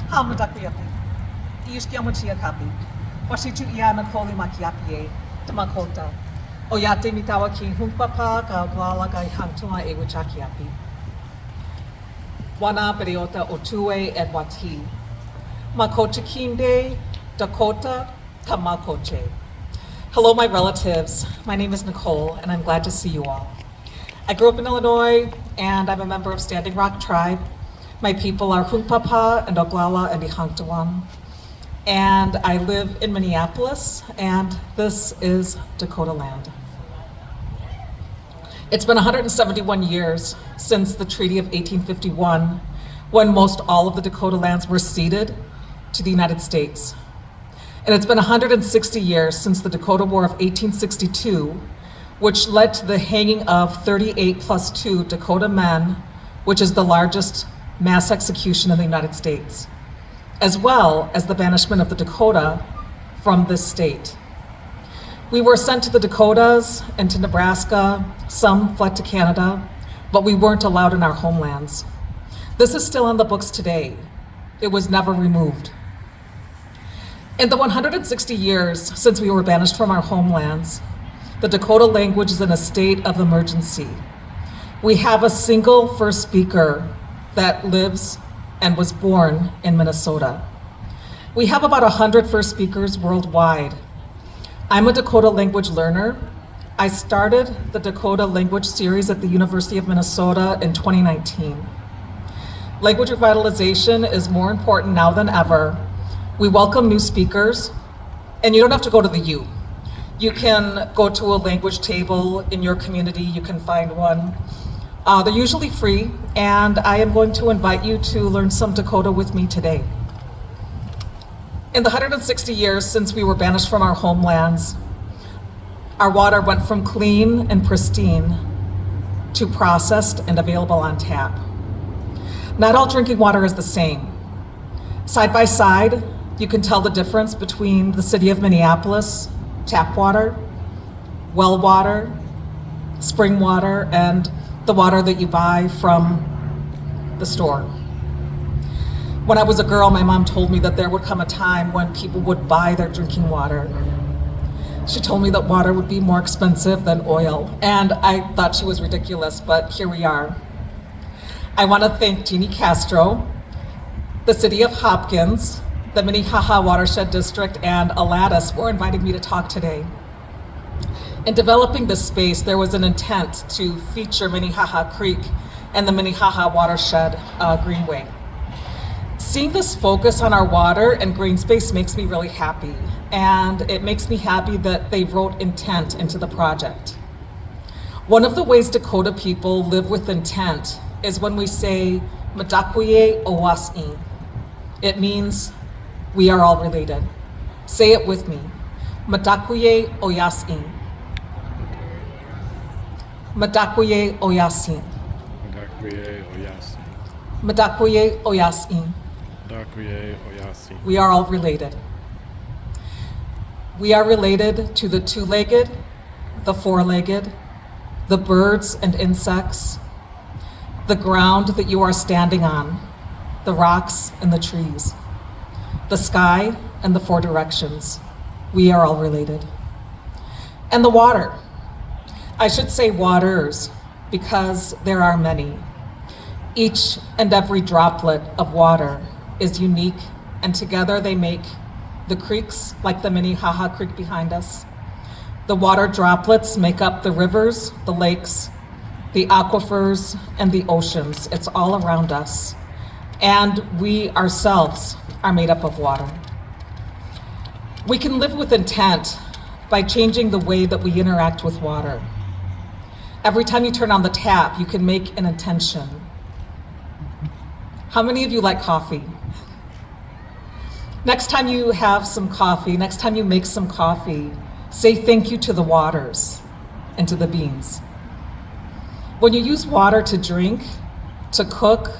Hamadakuyapi. Iuskiamachia kapi. Washitu ia Nichole makiapi tamakota. Oyate mitawa ki humpapa ka glala ka hangtuma e wichakiapi. Wana periota otue et wati. Makoche kinde Dakota tamakoche. Hello, my relatives. My name is Nichole, and I'm glad to see you all. I grew up in Illinois, and I'm a member of Standing Rock Tribe. My people are Hunkpapa and Oglala and Ihangtawan. And I live in Minneapolis, and this is Dakota land. It's been 171 years since the Treaty of 1851, when most all of the Dakota lands were ceded to the United States. And it's been 160 years since the Dakota War of 1862, which led to the hanging of 38 plus 2 Dakota men, which is the largest mass execution in the United States, as well as the banishment of the Dakota from this state. We were sent to the Dakotas and to Nebraska, some fled to Canada, but we weren't allowed in our homelands. This is still on the books today. It was never removed. In the 160 years since we were banished from our homelands, the Dakota language is in a state of emergency. We have a single first speaker that lives and was born in Minnesota. We have about 100 first speakers worldwide. I'm a Dakota language learner. I started the Dakota language series at the University of Minnesota in 2019. Language revitalization is more important now than ever. We welcome new speakers, and you don't have to go to the U. You can go to a language table in your community, you can find one. They're usually free, and I am going to invite you to learn some Dakota with me today. In the 160 years since we were banished from our homelands, our water went from clean and pristine to processed and available on tap. Not all drinking water is the same. Side by side, you can tell the difference between the city of Minneapolis, tap water, well water, spring water, and the water that you buy from the store. When I was a girl, my mom told me that there would come a time when people would buy their drinking water. She told me that water would be more expensive than oil, and I thought she was ridiculous, but here we are. I want to thank Jeannie Castro, the city of Hopkins, the Minnehaha Watershed District, and Aladdis for inviting me to talk today. In developing this space, there was an intent to feature Minnehaha Creek and the Minnehaha Watershed Greenway. Seeing this focus on our water and green space makes me really happy, and it makes me happy that they wrote intent into the project. One of the ways Dakota people live with intent is when we say, Madakwe Owas'in. It means we are all related. Say it with me. Madakwe Oyas'in. Madakwe Oyasin. Madakwe Oyasi. Madakwe Oyasin. Madakwe Oyasi. We are all related. We are related to the two-legged, the four-legged, the birds and insects, the ground that you are standing on, the rocks and the trees, the sky and the four directions. We are all related. And the water. I should say waters, because there are many. Each and every droplet of water is unique, and together they make the creeks, like the Minnehaha Creek behind us. The water droplets make up the rivers, the lakes, the aquifers, and the oceans. It's all around us. And we ourselves are made up of water. We can live with intent by changing the way that we interact with water. Every time you turn on the tap, you can make an intention. How many of you like coffee? Next time you have some coffee, next time you make some coffee, say thank you to the waters and to the beans. When you use water to drink, to cook,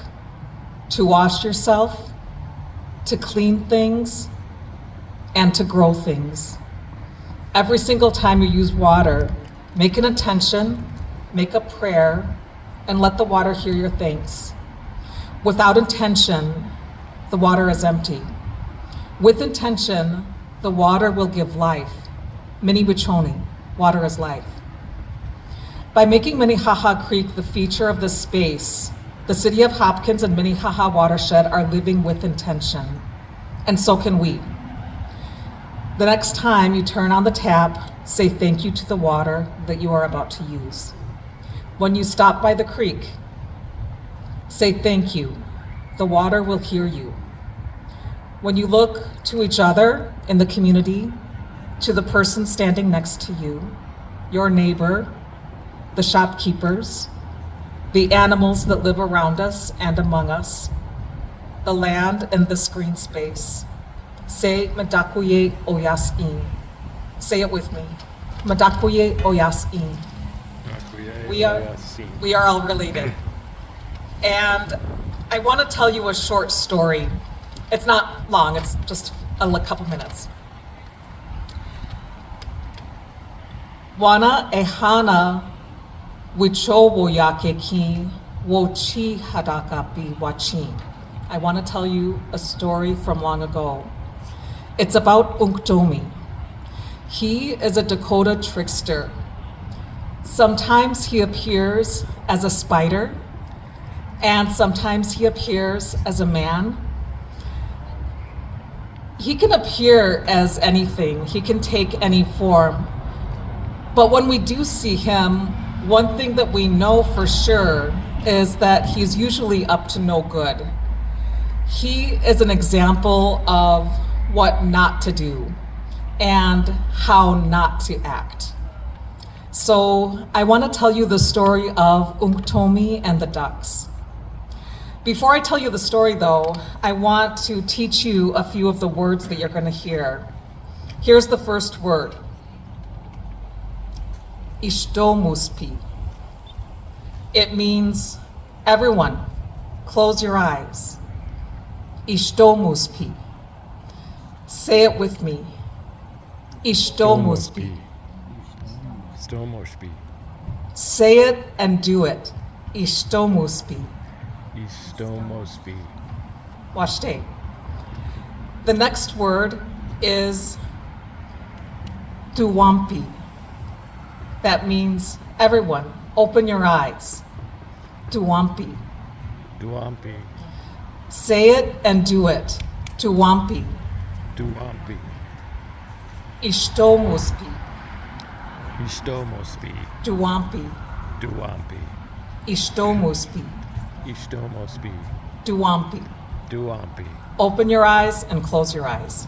to wash yourself, to clean things, and to grow things, every single time you use water, make an intention, make a prayer, and let the water hear your thanks. Without intention, the water is empty. With intention, the water will give life. Mini Wichoni, water is life. By making Minnehaha Creek the feature of this space, the city of Hopkins and Minnehaha watershed are living with intention, and so can we. The next time you turn on the tap, say thank you to the water that you are about to use. When you stop by the creek, say thank you. The water will hear you. When you look to each other in the community, to the person standing next to you, your neighbor, the shopkeepers, the animals that live around us and among us, the land and this green space, say Madakuye Oyas'in. Say it with me. Madakuye Oyas'in. We are all related. And I want to tell you a short story. It's not long, it's just a couple minutes. Wana ehana wichowo yake ki wochi hadakapi wachin. I want to tell you a story from long ago. It's about Unktomi. He is a Dakota trickster. Sometimes he appears as a spider, and sometimes he appears as a man. He can appear as anything, he can take any form. But when we do see him, one thing that we know for sure is that he's usually up to no good. He is an example of what not to do and how not to act. So I want to tell you the story of Unktomi and the ducks. Before I tell you the story though, I want to teach you a few of the words that you're going to hear. Here's the first word. Ishtomuspi. It means everyone, close your eyes. Ishtomuspi. Say it with me. Ishtomuspi. Ishtomuspi. Say it and do it. Ishtomuspi. Ishtomuspi. Washte. The next word is duwampi. That means everyone, open your eyes. Duwampi. Duampi. Say it and do it. Duwampi. Duampi. Ishtomuspi. Ishtomuspi. Duwampi. Duampi. Ishtomuspi. Ishtomuspi. Duwampi. Duampi. Open your eyes and close your eyes.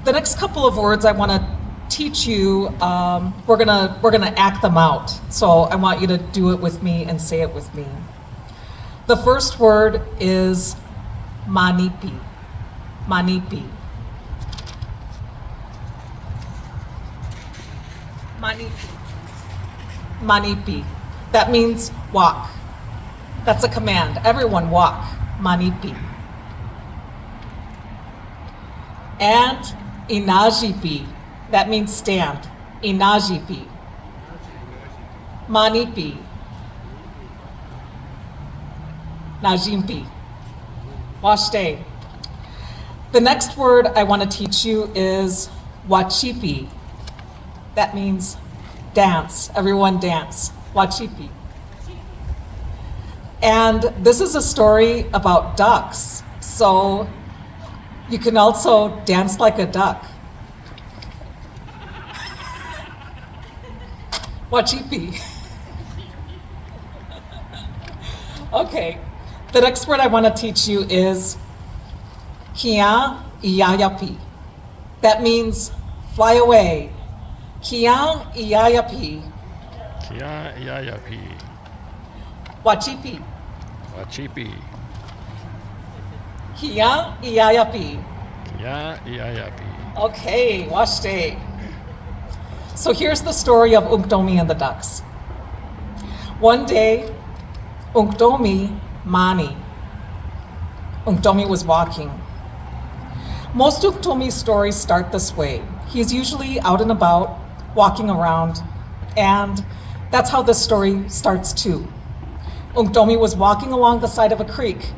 The next couple of words I want to teach you, we're gonna act them out. So I want you to do it with me and say it with me. The first word is manipi. Manipi. Manipi. Manipi. That means walk. That's a command. Everyone walk. Manipi. And inajipi. That means stand. Inajipi. Manipi. Najimpi. Washte. The next word I want to teach you is wachipi. That means dance. Everyone dance. Wachipi. And this is a story about ducks. So you can also dance like a duck. Wachipi. Okay, the next word I want to teach you is kia iyayapi. That means fly away. Kia iyayapi. Kia iayapi. Wachipi. Wachipi. Kia iyayapi. Kia iayapi. Okay, washte. So here's the story of Unktomi and the ducks. One day, Unktomi mani. Unktomi was walking. Most Unktomi stories start this way. He's usually out and about, walking around, and that's how this story starts too. Unktomi was walking along the side of a creek,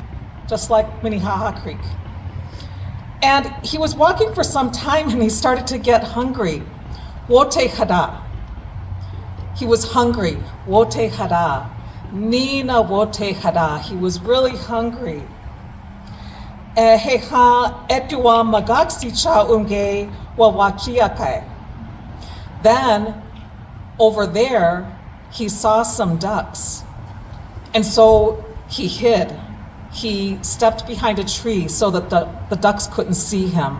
just like Minnehaha Creek. And he was walking for some time and he started to get hungry. Wote hada. He was hungry. Wote hada. Nina wote hada. He was really hungry. Heha etua magaksicha unge wawachiake. Then, over there, he saw some ducks. And so he hid. He stepped behind a tree so that the ducks couldn't see him.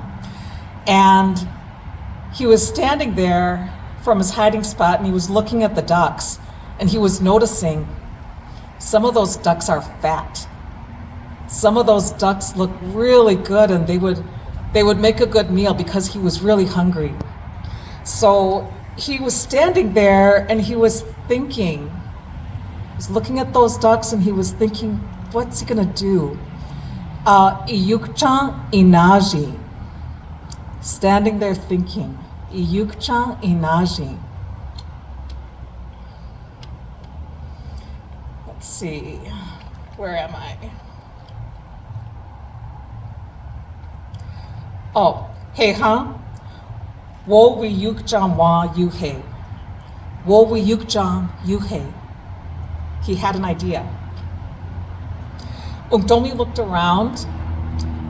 And he was standing there from his hiding spot and he was looking at the ducks and he was noticing some of those ducks are fat. Some of those ducks look really good and they would make a good meal because he was really hungry. So he was standing there and he was thinking, he was looking at those ducks and he was thinking, what's he gonna do? Iyukchan inaji. Standing there thinking, Iyukchan inaji. Let's see, where am I? Oh, hey, huh? Wo wiyukchan wa yuhe. Wo wiyukchan yuhe. He had an idea. Unktomi looked around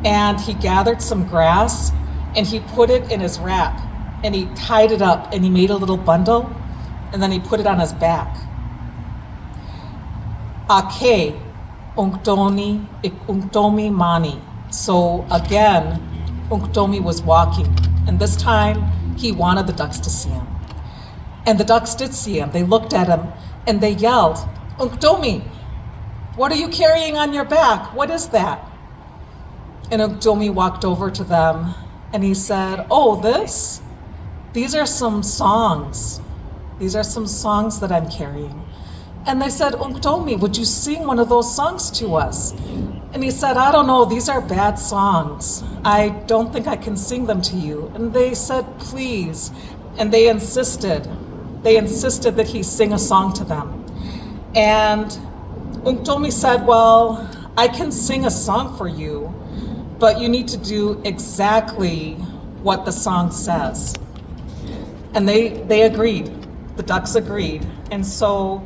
and he gathered some grass and he put it in his wrap and he tied it up and he made a little bundle and then he put it on his back. Ake Unktomi mani. So again, Unktomi was walking and this time he wanted the ducks to see him. And the ducks did see him. They looked at him and they yelled, Unktomi, what are you carrying on your back? What is that? And Unktomi walked over to them and he said, oh, these are some songs. These are some songs that I'm carrying. And they said, Unktomi, would you sing one of those songs to us? And he said, I don't know, these are bad songs. I don't think I can sing them to you. And they said, please. And they insisted that he sing a song to them. And Unktomi said, well, I can sing a song for you, but you need to do exactly what the song says. And they agreed. The ducks agreed. And so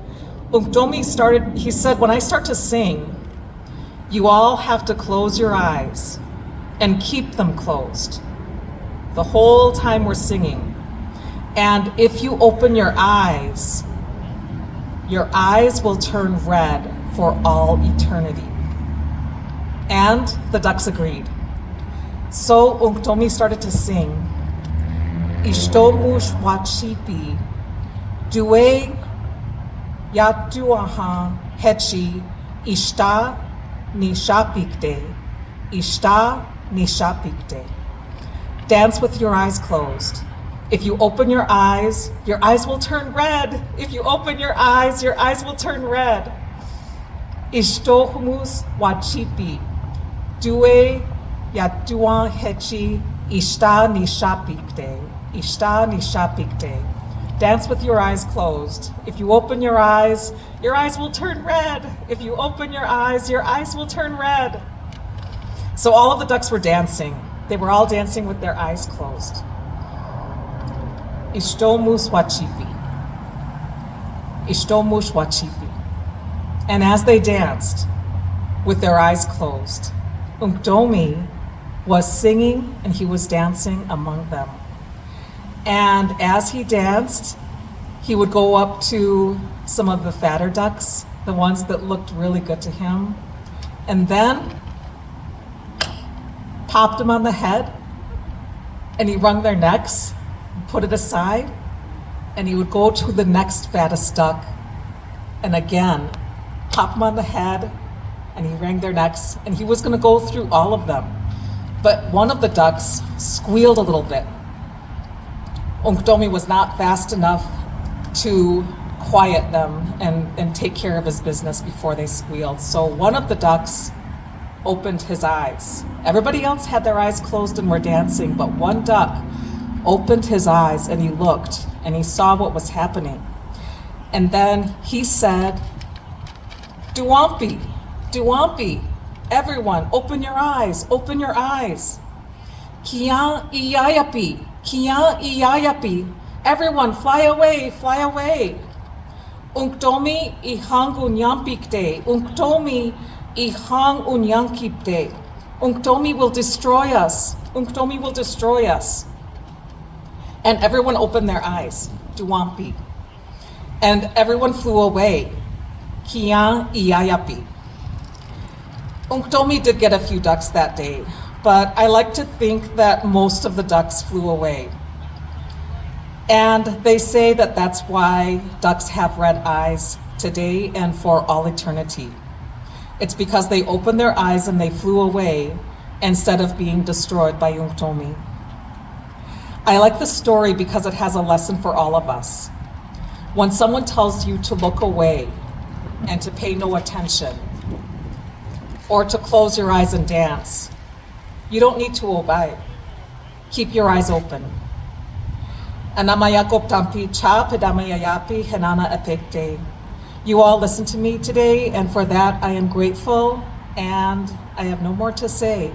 Unktomi he said, when I start to sing, you all have to close your eyes and keep them closed the whole time we're singing. And if you open your eyes will turn red for all eternity. And the ducks agreed. So Unktomi started to sing, Ishtomush wachipi, Due Yatuaha Hechi, Ishta Nishapikde, Ishta Nishapikde. Dance with your eyes closed. If you open your eyes will turn red. If you open your eyes will turn red. Ishtohumus wachipi, Due Yatua Hechi, Ishta Nishapikde, Ishta Nishapikde. Dance with your eyes closed. If you open your eyes will turn red. If you open your eyes will turn red. So all of the ducks were dancing. They were all dancing with their eyes closed. Ishtomus wachipi. Ishtomus wachipi. And as they danced with their eyes closed, Unktomi was singing and he was dancing among them. And as he danced, he would go up to some of the fatter ducks, the ones that looked really good to him, and then popped them on the head, and he wrung their necks, put it aside, and he would go to the next fattest duck, and again, pop them on the head, and he wrung their necks, and he was gonna go through all of them. But one of the ducks squealed a little bit. Unktomi was not fast enough to quiet them and take care of his business before they squealed. So one of the ducks opened his eyes. Everybody else had their eyes closed and were dancing, but one duck opened his eyes and he looked and he saw what was happening. And then he said, Duwampi, Duwampi. Everyone, open your eyes, open your eyes. Kia iayapi, kia iayapi. Everyone, fly away, fly away. Unktomi ihang unyampikte, Unktomi ihang unyankipte. Unktomi will destroy us, Unktomi will destroy us. And everyone opened their eyes, Duwampi. And everyone flew away, Kia iayapi. Unktomi did get a few ducks that day, but I like to think that most of the ducks flew away. And they say that that's why ducks have red eyes today and for all eternity. It's because they opened their eyes and they flew away instead of being destroyed by Unktomi. I like the story because it has a lesson for all of us. When someone tells you to look away and to pay no attention, or to close your eyes and dance, you don't need to obey. Keep your eyes open. Anamayakop tampi cha pedamayayapi henana epekte. You all listened to me today, and for that I am grateful, and I have no more to say.